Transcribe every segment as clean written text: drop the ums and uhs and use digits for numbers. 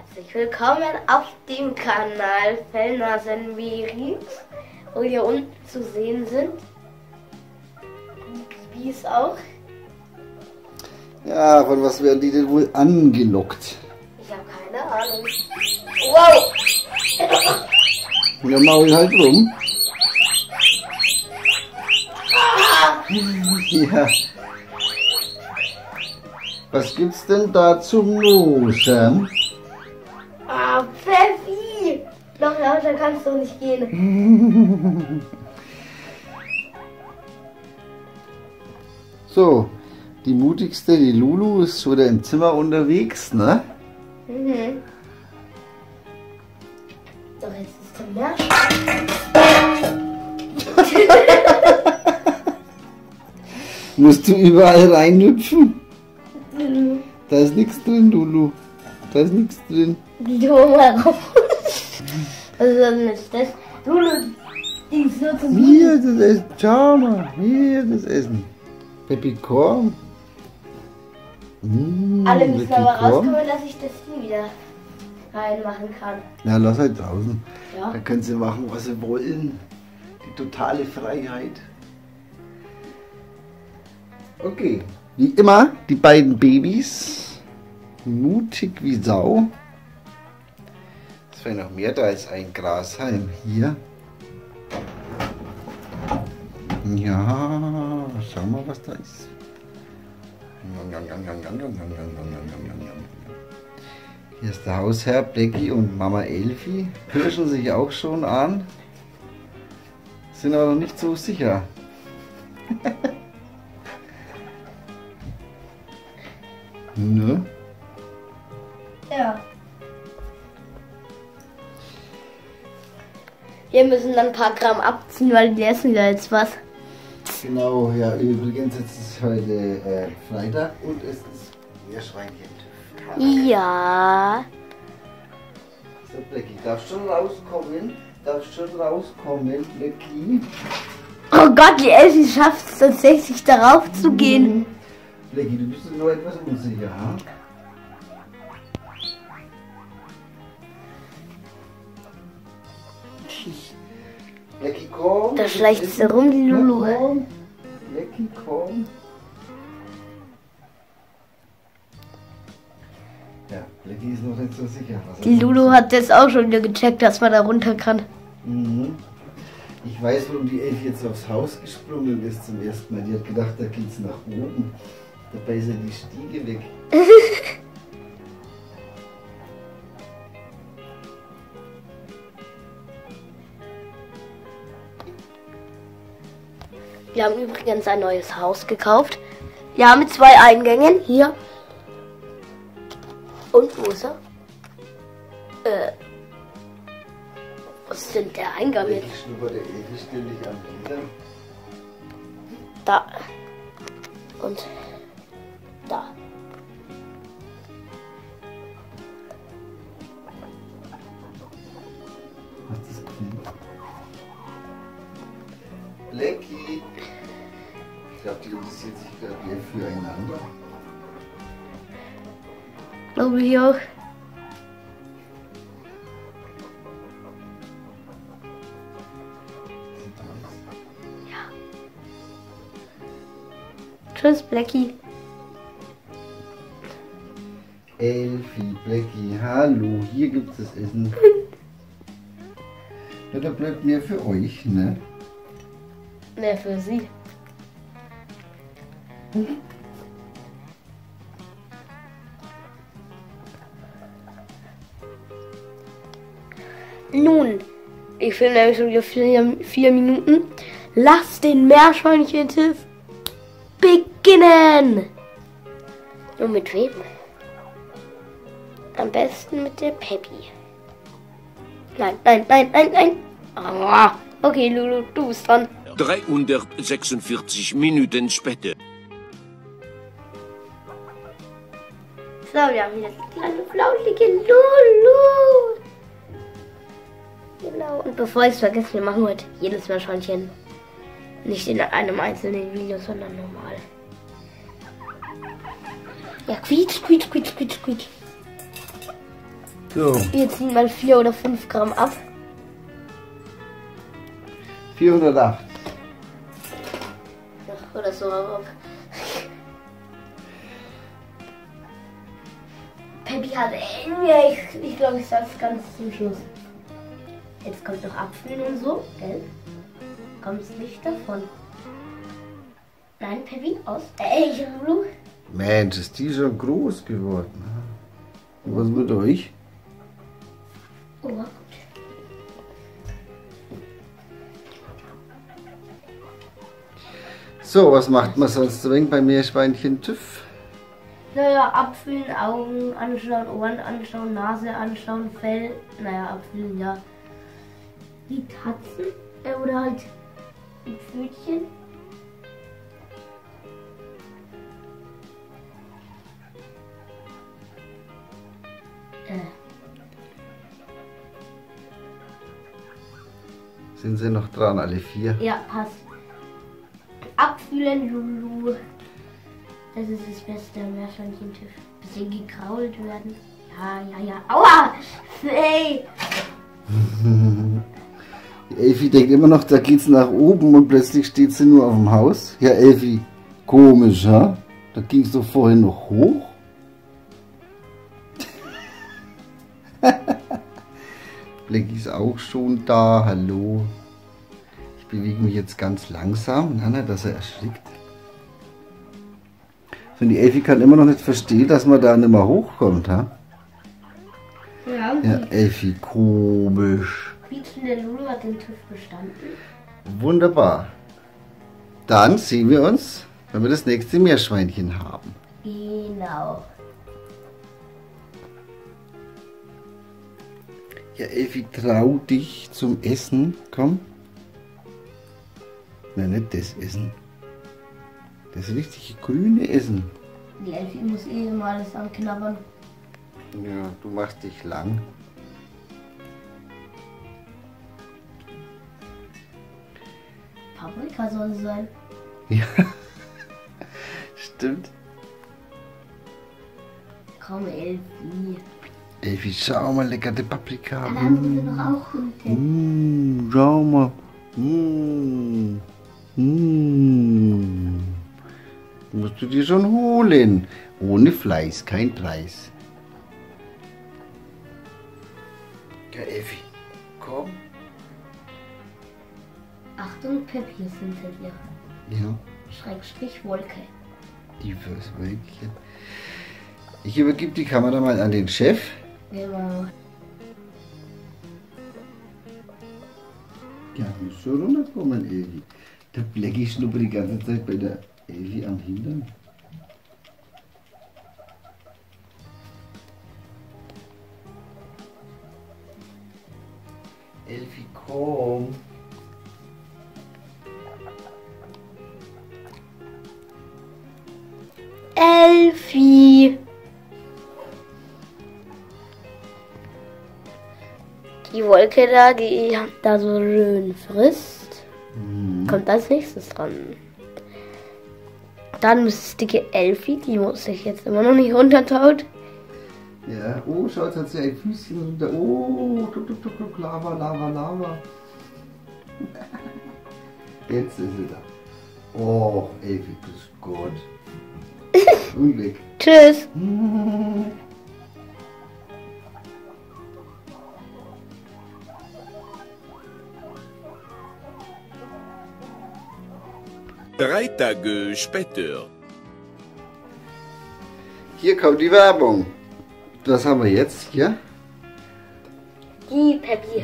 Herzlich willkommen auf dem Kanal Fellnasenberries, wo hier unten zu sehen sind. Babys auch. Ja, von was werden die denn wohl angelockt? Ich habe keine Ahnung. Wow! Ja, Maul halt rum. Ja. Was gibt's denn da zum Losen? Ah, Pfeffi! Noch lauter kannst du nicht gehen. So, die mutigste, die Lulu, ist schon wieder im Zimmer unterwegs, ne? Mhm. Doch jetzt ist der Meerschwein. Musst du überall reinhüpfen? Da ist nichts drin, Lulu. Da ist nichts drin. Die Oma raus. Was ist denn jetzt das? Lulu, die ist nur zum Hier das Essen. Schau mal. Hier das Essen. Peppicorn. Alle müssen aber rauskommen, dass ich das hier wieder reinmachen kann. Ja, lass halt draußen. Ja. Da können sie machen, was sie wollen. Die totale Freiheit. Okay. Wie immer, die beiden Babys. Mutig wie Sau. Es wäre noch mehr, da ist ein Grashalm hier. Ja, schau mal, was da ist. Hier ist der Hausherr Blackie und Mama Elfi. Pirschen sich auch schon an. Sind aber noch nicht so sicher. Ne? Ja. Wir müssen dann ein paar Gramm abziehen, weil die essen ja jetzt was. Genau, ja, übrigens, jetzt ist heute Freitag und es ist Meerschweinchen. Ja. So, Blackie, darfst schon rauskommen? Darfst schon rauskommen, Blackie? Oh Gott, die Elfi schafft es tatsächlich darauf zu gehen. Blackie, du bist noch etwas unsicher, ha? Blackie, komm. Da schleicht sie rum, die Lulu. Komm. Blackie, komm. Ja, Blackie ist noch nicht so sicher. Was Die Lulu hat jetzt auch schon wieder gecheckt, dass man da runter kann. Mhm. Ich weiß, warum die Elfi jetzt aufs Haus gesprungen ist zum ersten Mal. Die hat gedacht, da geht's nach oben. Dabei ist ja die Stiege weg. Wir haben übrigens ein neues Haus gekauft. Ja, mit 2 Eingängen. Hier. Und wo ist er? Was ist denn der Eingang jetzt? Ich schnupperte Elfi ständig am Leder. Da. Und da. Hast du es gesehen? Blackie. Ich glaube, die interessiert sich gerade mehr füreinander. Glaube ich auch. Tschüss, Blackie. Elfi, Blackie, hallo, hier gibt es Essen. Ja, da bleibt mehr für euch, ne? Ne, für sie. Nun, ich finde nämlich schon wieder 4 Minuten. Lass den Meerschweinchen-Tiff beginnen! Und mit wem? Am besten mit der Peppi. Nein, nein, nein, nein, nein. Ah, okay, Lulu, du bist dran. 346 Minuten später. So, wir haben hier das kleine flauschige Lulu. Genau, und bevor ich es vergesse, wir machen heute jedes Meerschweinchen. Nicht in einem einzelnen Video, sondern normal. Ja, quietsch, quietsch, quietsch, quietsch, quietsch. So, Wir ziehen mal 4 oder 5 Gramm ab. 408. Ach, oder so ab. Peppy hat ich glaube, ich sag's ganz zum Schluss. Jetzt kommt noch Apfel und so, gell? Kommt's nicht davon. Nein, Peppy, aus. Lulu. Mensch, ist die schon groß geworden. Und was mit euch? Oh, gut. So, was macht man sonst so bei Meerschweinchen TÜV? Naja, Apfeln, Augen anschauen, Ohren anschauen, Nase anschauen, Fell. Naja, Apfeln, ja. Die Tatzen oder halt die Pfötchen. Sind sie noch dran, alle 4? Ja, passt. Abfühlen, Lulu. Das ist das Beste am Meerschweinchen-TÜV. Bisschen gekrault werden. Ja. Aua! Hey! Elfi denkt immer noch, da geht's nach oben und plötzlich steht sie nur auf dem Haus. Ja, Elfi, komisch, ha? Da ging's doch vorhin noch hoch. Blackie ist auch schon da, hallo. Ich bewege mich jetzt ganz langsam, Nana, dass er erschrickt. Und die Elfi kann immer noch nicht verstehen, dass man da nicht mehr hochkommt, ha? Ja, Ja, Elfi, komisch. quietschende Lulu hat den TÜV bestanden. Wunderbar. Dann sehen wir uns, wenn wir das nächste Meerschweinchen haben. Genau. Ja, Elfi, trau dich zum Essen. Komm. Nein, nicht das Essen. Das richtige grüne Essen. Die Elfi muss mal alles anknabbern. Ja, du machst dich lang. Paprika soll es sein. Ja, stimmt. Komm, Elfi. Elfi, schau mal, leckere Paprika. Dann haben wir noch auch unten. Schau mal. Musst du dir schon holen. Ohne Fleiß, kein Preis. Ja, Elfi, komm. Achtung, Peppy ist hinter dir. Ja, Schrägstrich Wolke. die fürs Wölkchen. Ich übergebe die Kamera mal an den Chef. Genau. Ja, muss schon runterkommen, Elfi. Der Blackie schnuppert die ganze Zeit bei der Elfi am Hintern. Elfi, komm. Elfi! Die Wolke da, die da so schön frisst, kommt als nächstes dran. Dann muss dicke Elfi, die muss sich jetzt immer noch nicht runtertaut. Ja, oh, schau, jetzt hat sie ein Füßchen runter. Oh, tuk, Lava, Lava, Lava. Jetzt ist sie da. Oh, Elfi, grüß Gott. Und weg. Tschüss. Drei Tage später. Hier kommt die Werbung. Was haben wir jetzt hier? Die Peppy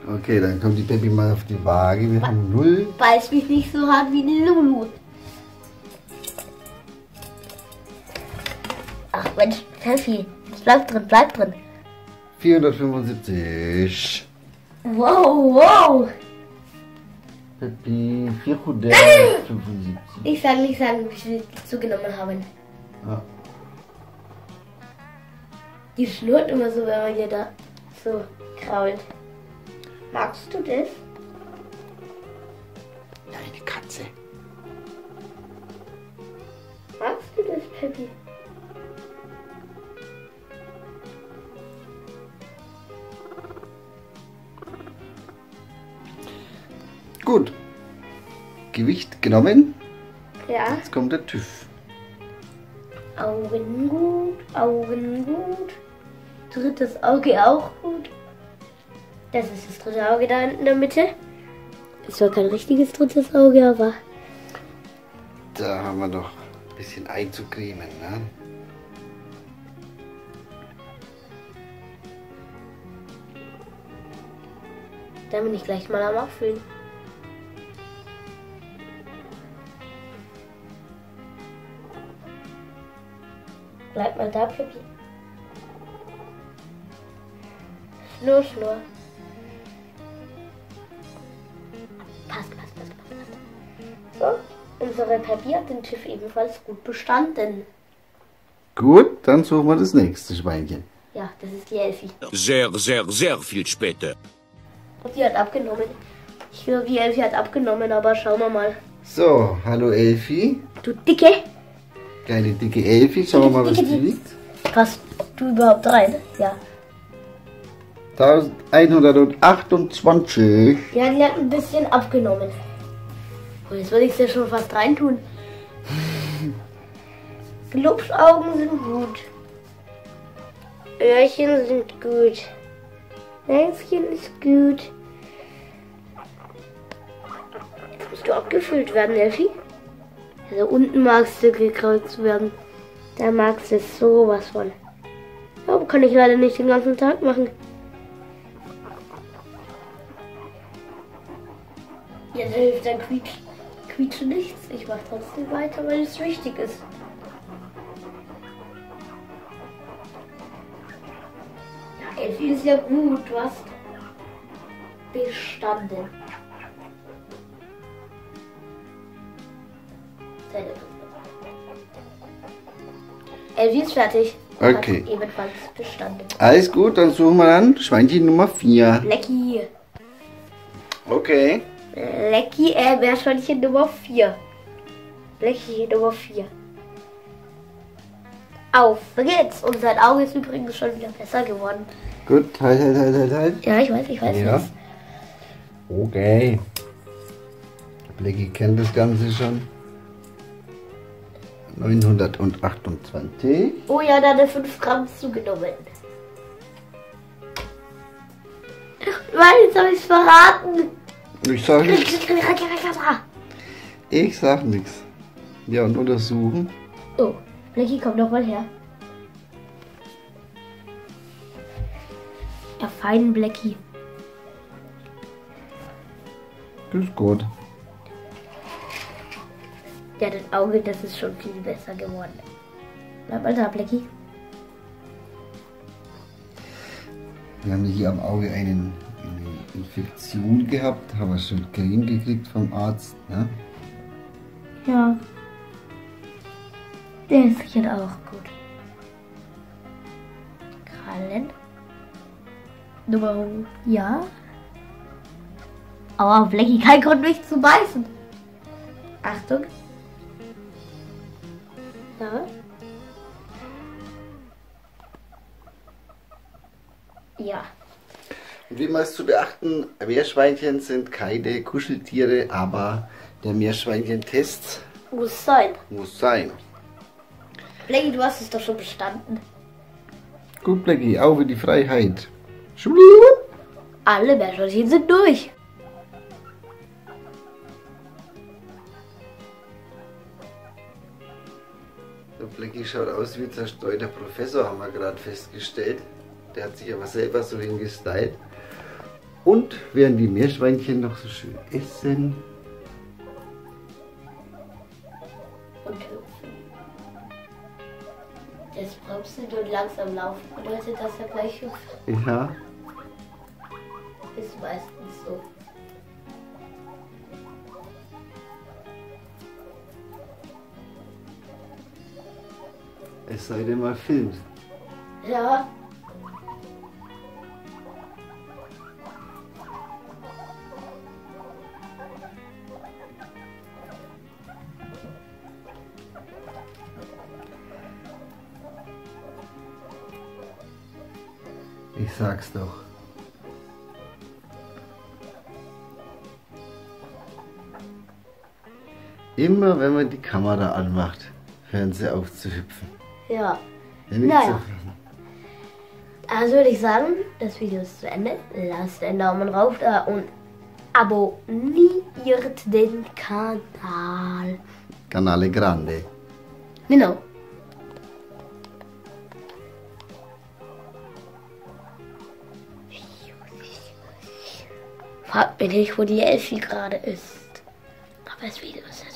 Okay, dann kommt die Peppy mal auf die Waage. Wir haben 0. beißt mich nicht so hart wie die Lulu. Ach Mensch, Peppy, bleib drin. 475. Wow. Peppy, 475. Ich sage nicht sagen, wie viel die zugenommen haben. Ja. Die schnurrt immer so, wenn man ihr da so krault. Magst du das? Deine Katze. Magst du das, Peppy? Gut. Gewicht genommen. Ja. Jetzt kommt der TÜV. Augen gut, Augen gut. Drittes Auge auch gut. Das ist das dritte Auge da in der Mitte. Ist zwar kein richtiges drittes Auge, aber Da haben wir noch ein bisschen einzucremen. Ne? da bin ich gleich mal am Auffüllen. Bleib mal da, Pippi. Schnur, Schnur. Passt. So, unsere Pippi hat den TÜV ebenfalls gut bestanden. Gut, dann suchen wir das nächste Schweinchen. Ja, das ist die Elfi. Sehr viel später. Und die hat abgenommen. Ich höre, die Elfi hat abgenommen, aber schauen wir mal. So, hallo Elfi. Du Dicke! Kleine dicke Elfi. Schauen wir mal, was die wiegt. Passt du überhaupt rein? Ja. 1128. Ja, die hat ein bisschen abgenommen. Und jetzt würde ich sie schon fast reintun. Glubschaugen sind gut. Öhrchen sind gut. Näschen ist gut. Jetzt musst du abgefüllt werden, Elfi. Also unten magst du gekreuzt werden. Da magst du sowas von. Aber kann ich leider nicht den ganzen Tag machen. Jetzt hilft dein Quietschen nichts. Ich mache trotzdem weiter, weil es wichtig ist. Ja, Elfi ist ja gut. Du hast bestanden. Elfi ist fertig. Okay. Hat ebenfalls bestanden. Alles gut, dann suchen wir dann Schweinchen Nummer 4. Lecki. Okay. Lecki, Meerschweinchen Nummer 4. Lecki Nummer 4. Auf geht's. Und sein Auge ist übrigens schon wieder besser geworden. Gut, halt. Ja, ich weiß. Ja. Okay. Blackie kennt das Ganze schon. 928. Oh ja, da hat er 5 Gramm zugenommen. Mann, jetzt habe ich es verraten. Ich sag nichts. Ja, und untersuchen. Oh, Blackie, komm doch mal her. Ja, fein, Blackie. Das ist gut. Ja, das Auge, das ist schon viel besser geworden. Bleib mal da, Blackie. Wir haben hier am Auge eine Infektion gehabt, haben wir schon Creme gekriegt vom Arzt. Ne? Ja. Der ist sicher auch gut. Krallen. Nummer. Ja. Aber Blackie, kein Grund, mich zu beißen. Achtung. Ja. Ja. Und wie immer ist zu beachten, Meerschweinchen sind keine Kuscheltiere, aber der Meerschweinchen-Test Muss sein. muss sein. Blackie, du hast es doch schon bestanden. Gut, Blackie, auf in die Freiheit. Alle Meerschweinchen sind durch. Der Blackie schaut aus wie ein zerstreuter Professor, haben wir gerade festgestellt. Der hat sich aber selber so hingestylt. Und während die Meerschweinchen noch so schön essen. Und hüpfen. Das bremsen und langsam laufen bedeutet, dass er gleich hüpft. Ja, Ist meistens so. es sei denn mal filmt. Ja. Ich sag's doch. Immer wenn man die Kamera anmacht, hören sie auf zu hüpfen. Ja. Ja, nicht Naja. so viel. Also würde ich sagen, das Video ist zu Ende. Lasst einen Daumen rauf da und abonniert den Kanal. Canale Grande. Genau. Fragt mich nicht, wo die Elfi gerade ist. Aber das Video ist jetzt